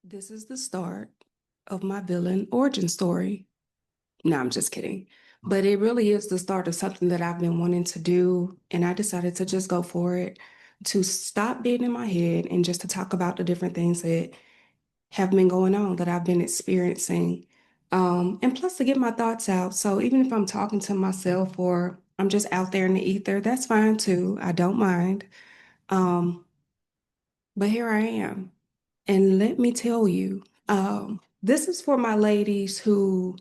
This is the start of my villain origin story. No, I'm just kidding. But it really is the start of something that I've been wanting to do. And I decided to just go for it, to stop being in my head and just to talk about the different things that have been going on that I've been experiencing. And plus to get my thoughts out. So even if I'm talking to myself or I'm just out there in the ether, that's fine too. I don't mind. Um, but here I am. And let me tell you, this is for my ladies who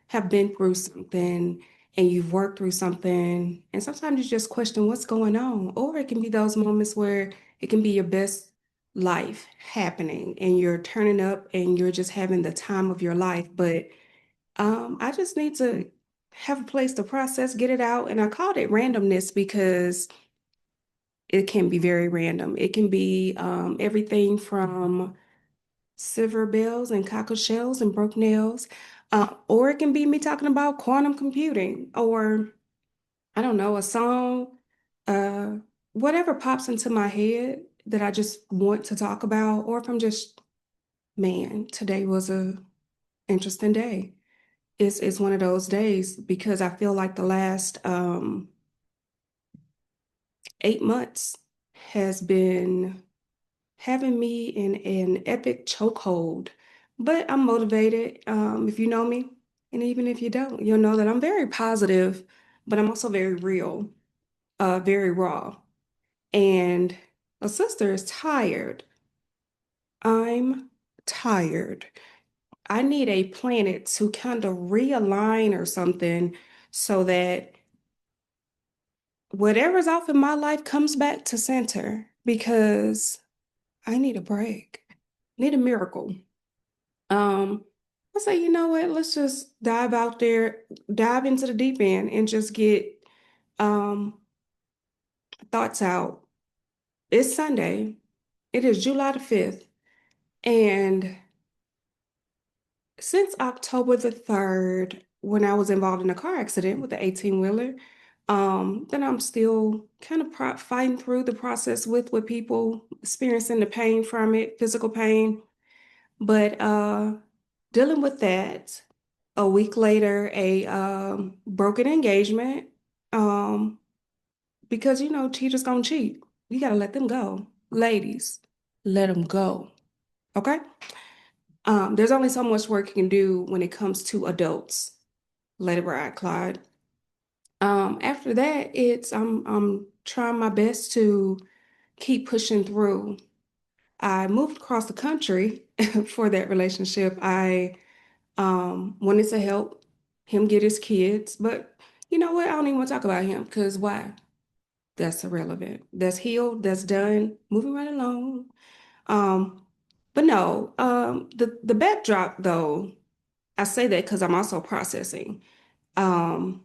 have been through something and you've worked through something, and sometimes you just question what's going on. Or it can be those moments where it can be your best life happening and you're turning up and you're just having the time of your life. But I just need to have a place to process, get it out. And I called it randomness because it can be very random. It can be everything from silver bells and cockle shells and broke nails. Or it can be me talking about quantum computing or I don't know, a song, uh, whatever pops into my head that I just want to talk about, or if I'm just, man, today was a interesting day. It's one of those days because I feel like the last 8 months has been having me in an epic chokehold. But I'm motivated. If you know me, and even if you don't, you'll know that I'm very positive, but I'm also very real, very raw. And a sister is tired. I'm tired. I need a planet to kind of realign or something so that whatever's off in my life comes back to center because I need a break, need a miracle. Um, I say, you know what? Let's just dive out there, dive into the deep end and just get um thoughts out. It's Sunday. It is July the 5th. And since October the 3rd, when I was involved in a car accident with the 18-wheeler, then I'm still kind of fighting through the process with people, experiencing the pain from it, physical pain. But dealing with that, a week later, a broken engagement, um, because cheaters gonna cheat. You gotta let them go, ladies. Let them go. Okay. There's only so much work you can do when it comes to adults. Let it ride, Clyde. After that, I'm trying my best to keep pushing through. I moved across the country for that relationship. I wanted to help him get his kids, but you know what? I don't even want to talk about him because why? That's irrelevant. That's healed. That's done. Moving right along. Um, but no, the backdrop though, I say that because I'm also processing. Um,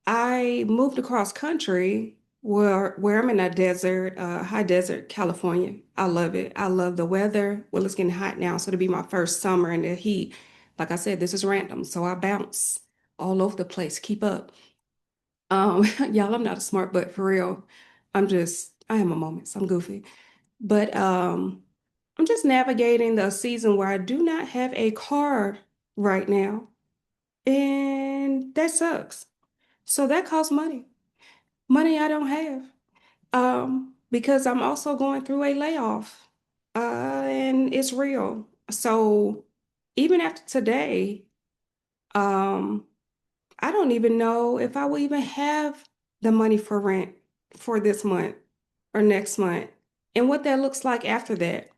I moved across country where I'm in a desert, high desert, California. I love it. I love the weather. Well, it's getting hot now, so it'll be my first summer in the heat. Like I said, this is random, so I bounce all over the place. Keep up. Y'all, I'm not a smart butt for real. I am a moment, so I'm goofy. But I'm just navigating the season where I do not have a car right now, and that sucks. So that costs money. Money I don't have. Because I'm also going through a layoff. And it's real. So even after today, um, I don't even know if I will even have the money for rent for this month or next month and what that looks like after that.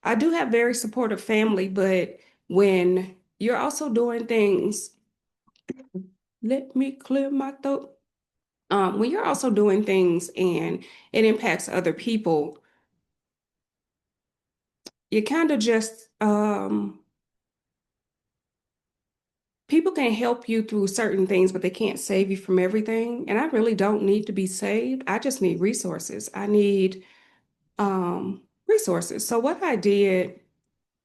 I do have very supportive family, but when you're also doing things, let me clear my throat. When you're also doing things and it impacts other people, you kind of just people can help you through certain things, but they can't save you from everything. And I really don't need to be saved. I just need resources. I need resources. So what I did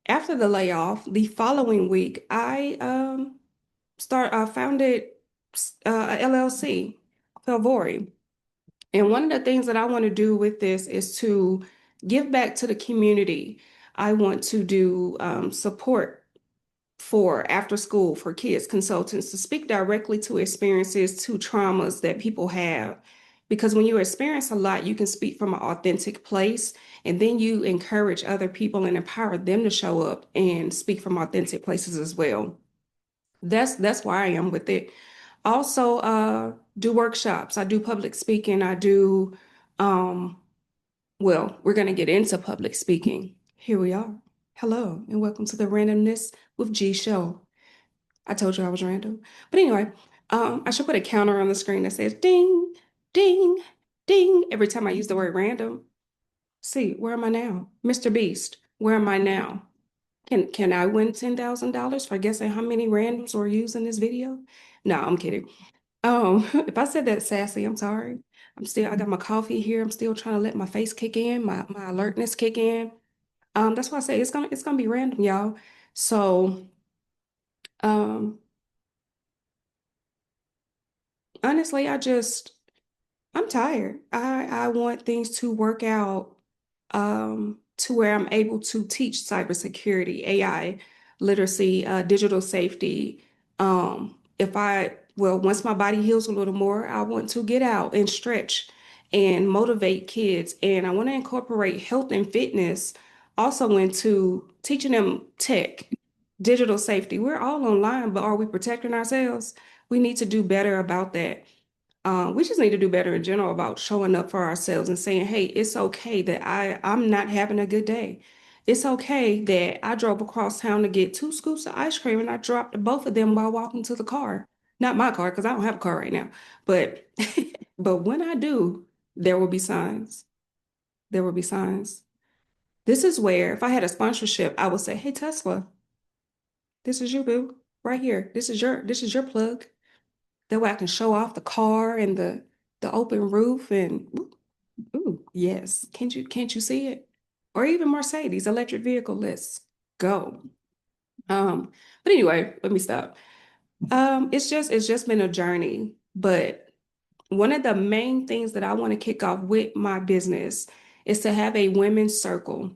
after the layoff, the following week, I founded a LLC, Felvori. And one of the things that I want to do with this is to give back to the community. I want to do support for after school for kids, consultants to speak directly to experiences, to traumas that people have. Because when you experience a lot, you can speak from an authentic place, and then you encourage other people and empower them to show up and speak from authentic places as well. That's where I am with it. Also, do workshops. I do public speaking. I do, um, well, we're going to get into public speaking. Here we are. Hello, and welcome to the Randomness with G show. I told you I was random. But anyway, I should put a counter on the screen that says ding, ding, ding every time I use the word random. See, where am I now? Mr. Beast, where am I now? Can I win $10,000 for guessing how many randoms were used in this video? No, I'm kidding. If I said that sassy, I'm sorry. I got my coffee here. I'm still trying to let my face kick in, my alertness kick in. That's why I say it's gonna be random, y'all. So, um, honestly, I'm tired. I want things to work out to where I'm able to teach cybersecurity, AI literacy, digital safety. Once my body heals a little more, I want to get out and stretch and motivate kids. And I want to incorporate health and fitness also into teaching them tech, digital safety. We're all online, but are we protecting ourselves? We need to do better about that. We just need to do better in general about showing up for ourselves and saying, hey, it's okay that I'm not having a good day. It's okay that I drove across town to get 2 scoops of ice cream and I dropped both of them while walking to the car. Not my car, because I don't have a car right now. But but when I do, there will be signs. There will be signs. This is where if I had a sponsorship, I would say, hey, Tesla, this is your boo right here. This is your plug. That way I can show off the car and the open roof and ooh, yes. Can't you see it? Or even Mercedes electric vehicle. Let's go. Um, but anyway, let me stop. It's just been a journey, but one of the main things that I want to kick off with my business is to have a women's circle.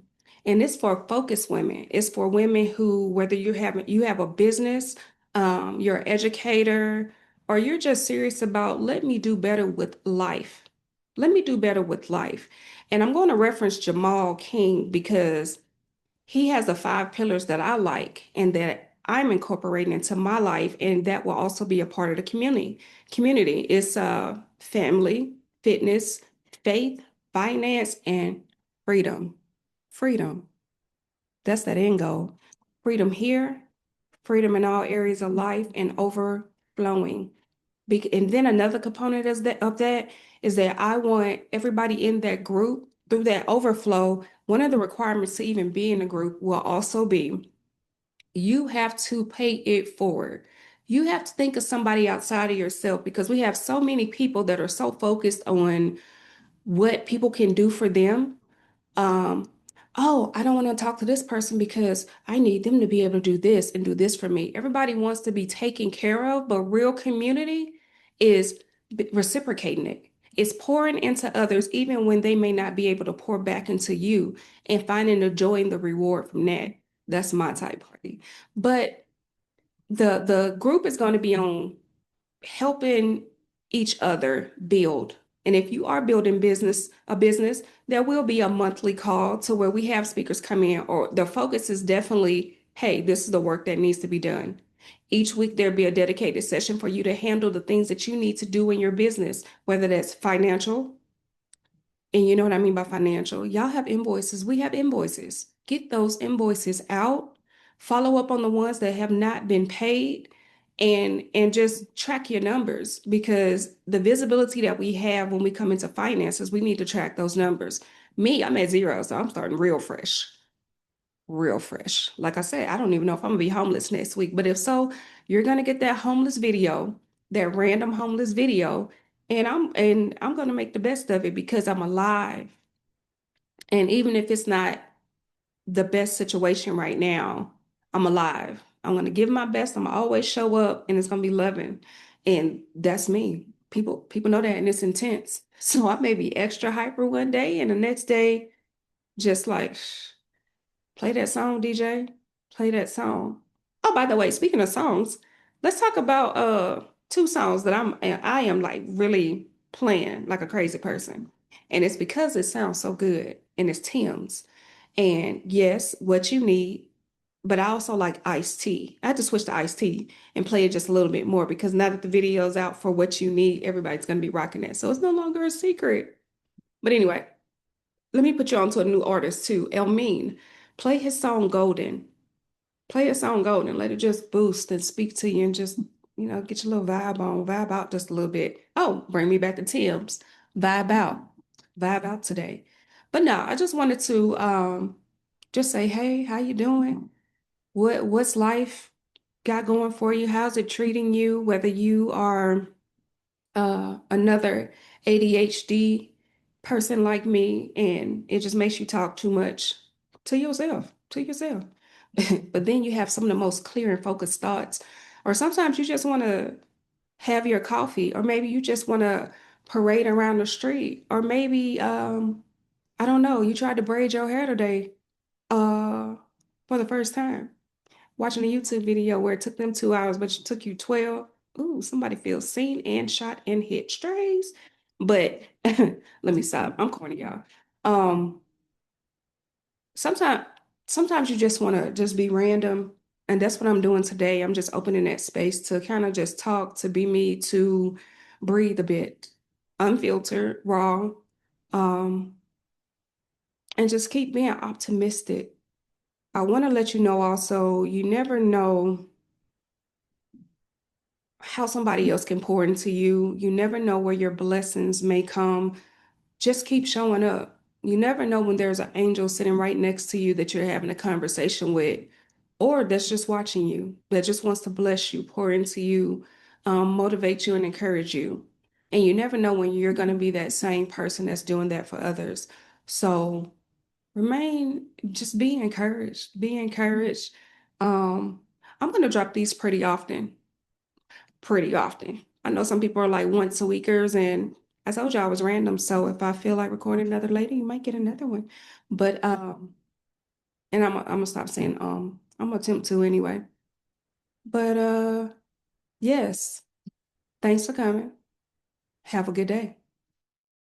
And it's for focused women. It's for women who, whether you have a business, you're an educator, or you're just serious about let me do better with life. Let me do better with life. And I'm going to reference Jamal King because he has the 5 pillars that I like and that I'm incorporating into my life, and that will also be a part of the community. Community is family, fitness, faith, finance, and freedom. Freedom. That's that end goal. Freedom here, freedom in all areas of life, and overflowing. And then another component of that is that I want everybody in that group through that overflow. One of the requirements to even be in a group will also be you have to pay it forward. You have to think of somebody outside of yourself because we have so many people that are so focused on what people can do for them. um, oh, I don't want to talk to this person because I need them to be able to do this and do this for me. Everybody wants to be taken care of, but real community is reciprocating it. It's pouring into others even when they may not be able to pour back into you and finding the joy and the reward from that. That's my type party. But the group is going to be on helping each other build. And if you are building a business, there will be a monthly call to where we have speakers come in, or the focus is definitely, hey, this is the work that needs to be done. Each week, there'll be a dedicated session for you to handle the things that you need to do in your business, whether that's financial, and you know what I mean by financial. Y'all have invoices. We have invoices. Get those invoices out. Follow up on the ones that have not been paid and just track your numbers because the visibility that we have when we come into finances, we need to track those numbers. Me, I'm at zero, so I'm starting real fresh. Real fresh. Like I said, I don't even know if I'm gonna be homeless next week, but if so, you're gonna get that homeless video, that random homeless video, and I'm gonna make the best of it because I'm alive. And even if it's not the best situation right now, I'm alive. I'm gonna give my best. I'm gonna always show up, and it's gonna be loving, and that's me. People know that, and it's intense. So I may be extra hyper one day, and the next day, just like. Play that song, DJ. Play that song. Oh, by the way, speaking of songs, let's talk about two songs that I am like really playing like a crazy person. And it's because it sounds so good. And it's Tim's. And yes, What You Need, but I also like Iced Tea. I had to switch to Iced Tea and play it just a little bit more because now that the video's out for What You Need, everybody's gonna be rocking it. So it's no longer a secret. But anyway, let me put you on to a new artist too. Elmine, play his song Golden. Play his song Golden. Let it just boost and speak to you and just, get your little vibe on, vibe out just a little bit. Oh, bring me back to Tim's. Vibe out. Vibe out today. But no, I just wanted to just say, hey, how you doing? What's life got going for you? How's it treating you? Whether you are another ADHD person like me, and it just makes you talk too much to yourself, to yourself. But then you have some of the most clear and focused thoughts. Or sometimes you just want to have your coffee, or maybe you just want to parade around the street, or maybe I don't know, you tried to braid your hair today uh for the first time watching a YouTube video where it took them 2 hours, but it took you 12. Ooh, somebody feels seen and shot and hit strays. But let me stop. I'm corny, y'all. Um, sometimes sometimes you just want to just be random. And that's what I'm doing today. I'm just opening that space to kind of just talk, to be me, to breathe a bit, unfiltered, raw, um, and just keep being optimistic. I want to let you know also, you never know how somebody else can pour into you. You never know where your blessings may come. Just keep showing up. You never know when there's an angel sitting right next to you that you're having a conversation with, or that's just watching you, that just wants to bless you, pour into you, motivate you, and encourage you. And you never know when you're going to be that same person that's doing that for others. So just be encouraged. Be encouraged. Um, I'm going to drop these pretty often. I know some people are like once a weekers, and I told you I was random. So if I feel like recording another lady, you might get another one. But and I'm gonna stop saying I'm gonna attempt to anyway. But yes, thanks for coming. Have a good day.